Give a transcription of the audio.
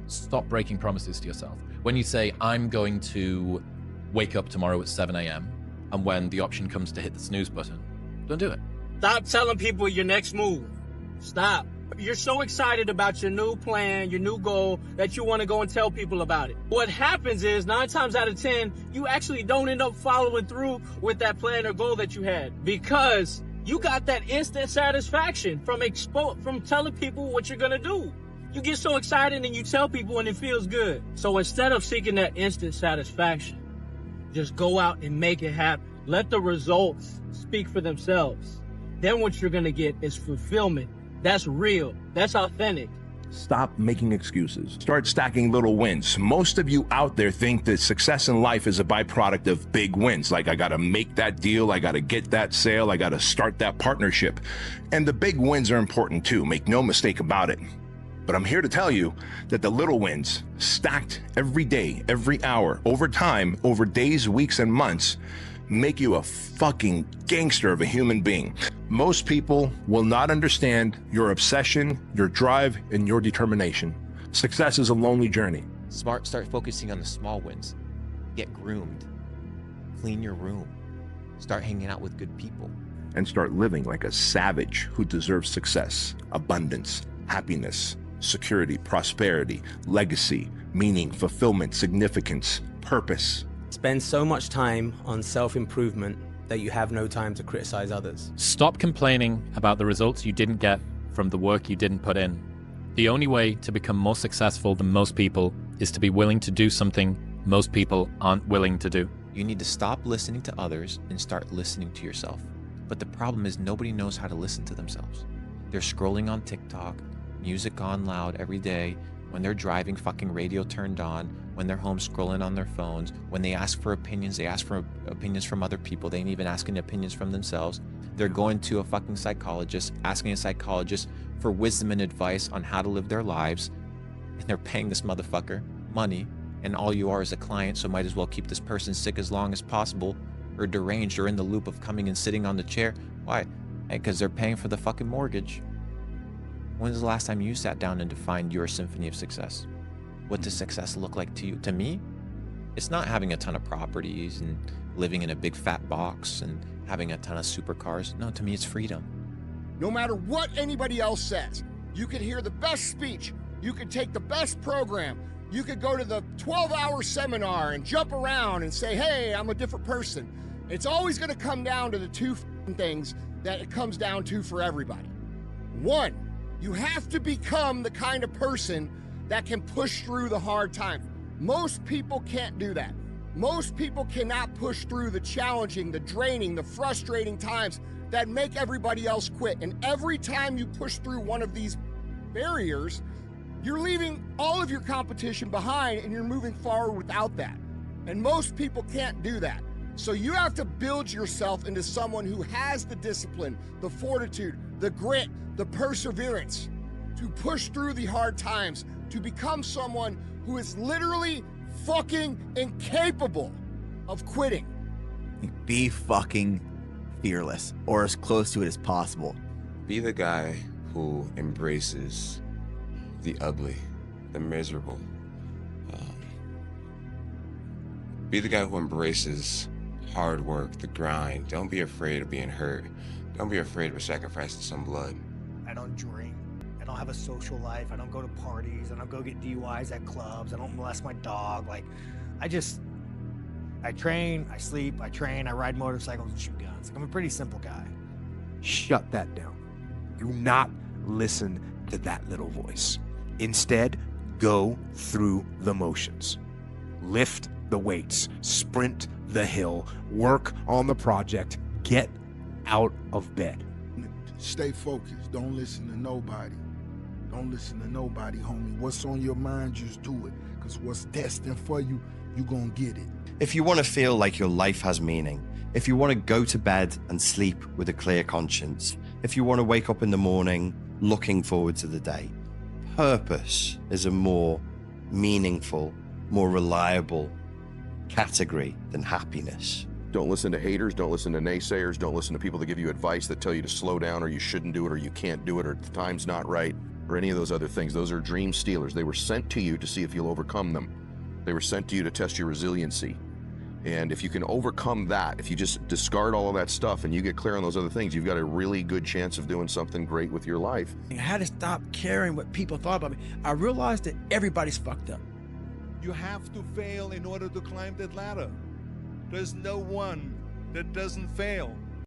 Stop breaking promises to yourself. When you say, I'm going to wake up tomorrow at 7 a.m., and when the option comes to hit the snooze button, don't do it. Stop telling people your next move. Stop. You're so excited about your new plan, your new goal, that you want to go and tell people about it. What happens is 9 times out of 10, you actually don't end up following through with that plan or goal that you had, because you got that instant satisfaction from telling people what you're going to do. You get so excited and you tell people and it feels good. So instead of seeking that instant satisfaction, just go out and make it happen. Let the results speak for themselves. Then what you're going to get is fulfillment. That's real. That's authentic. Stop making excuses. Start stacking little wins. Most of you out there think that success in life is a byproduct of big wins. Like, I got to make that deal. I got to get that sale. I got to start that partnership. And the big wins are important too. Make no mistake about it. But I'm here to tell you that the little wins, stacked every day, every hour, over time, over days, weeks, and months, make you a fucking gangster of a human being. Most people will not understand your obsession, your drive, and your determination. Success is a lonely journey. Start focusing on the small wins. Get groomed. Clean your room. Start hanging out with good people. And start living like a savage who deserves success, abundance, happiness, security, prosperity, legacy, meaning, fulfillment, significance, purpose. Spend so much time on self-improvement that you have no time to criticize others. Stop complaining about the results you didn't get from the work you didn't put in. The only way to become more successful than most people is to be willing to do something most people aren't willing to do. You need to stop listening to others and start listening to yourself. But the problem is nobody knows how to listen to themselves. They're scrolling on TikTok, music on loud every day, when they're driving, fucking radio turned on, when they're home scrolling on their phones, when they ask for opinions, they ask for opinions from other people, they ain't even asking opinions from themselves. They're going to a fucking psychologist, asking a psychologist for wisdom and advice on how to live their lives, and they're paying this motherfucker money, and all you are is a client, so might as well keep this person sick as long as possible, or deranged, or in the loop of coming and sitting on the chair. Why? Because they're paying for the fucking mortgage. When's the last time you sat down and defined your symphony of success? What does success look like to you? To me, it's not having a ton of properties and living in a big fat box and having a ton of supercars. No, to me, it's freedom. No matter what anybody else says, you could hear the best speech, you could take the best program, you could go to the 12-hour seminar and jump around and say, hey, I'm a different person. It's always gonna come down to the two things that it comes down to for everybody. One, you have to become the kind of person that can push through the hard times. Most people can't do that. Most people cannot push through the challenging, the draining, the frustrating times that make everybody else quit. And every time you push through one of these barriers, you're leaving all of your competition behind and you're moving forward without that. And most people can't do that. So you have to build yourself into someone who has the discipline, the fortitude, the grit, the perseverance to push through the hard times, to become someone who is literally fucking incapable of quitting. Be fucking fearless, or as close to it as possible. Be the guy who embraces the ugly, the miserable. Be the guy who embraces hard work, the grind. Don't be afraid of being hurt. Don't be afraid of sacrificing some blood. I don't drink. I don't have a social life. I don't go to parties. I don't go get DUIs at clubs. I don't molest my dog. Like, I train, I sleep, I train, I ride motorcycles and shoot guns. Like, I'm a pretty simple guy. Shut that down. Do not listen to that little voice. Instead, go through the motions. Lift the weights, sprint the hill, work on the project, get out of bed. Stay focused. Don't listen to nobody. Don't listen to nobody, homie. What's on your mind, just do it. Because what's destined for you, you gonna get it. If you want to feel like your life has meaning, if you want to go to bed and sleep with a clear conscience, if you want to wake up in the morning looking forward to the day, purpose is a more meaningful, more reliable category than happiness. Don't listen to haters, don't listen to naysayers, don't listen to people that give you advice that tell you to slow down or you shouldn't do it or you can't do it or the time's not right. or any of those other things. Those are dream stealers. They were sent to you to see if you'll overcome them. They were sent to you to test your resiliency. And if you can overcome that, if you just discard all of that stuff and you get clear on those other things, you've got a really good chance of doing something great with your life. I had to stop caring what people thought about me. I realized that everybody's fucked up. You have to fail in order to climb that ladder. There's no one that doesn't fail.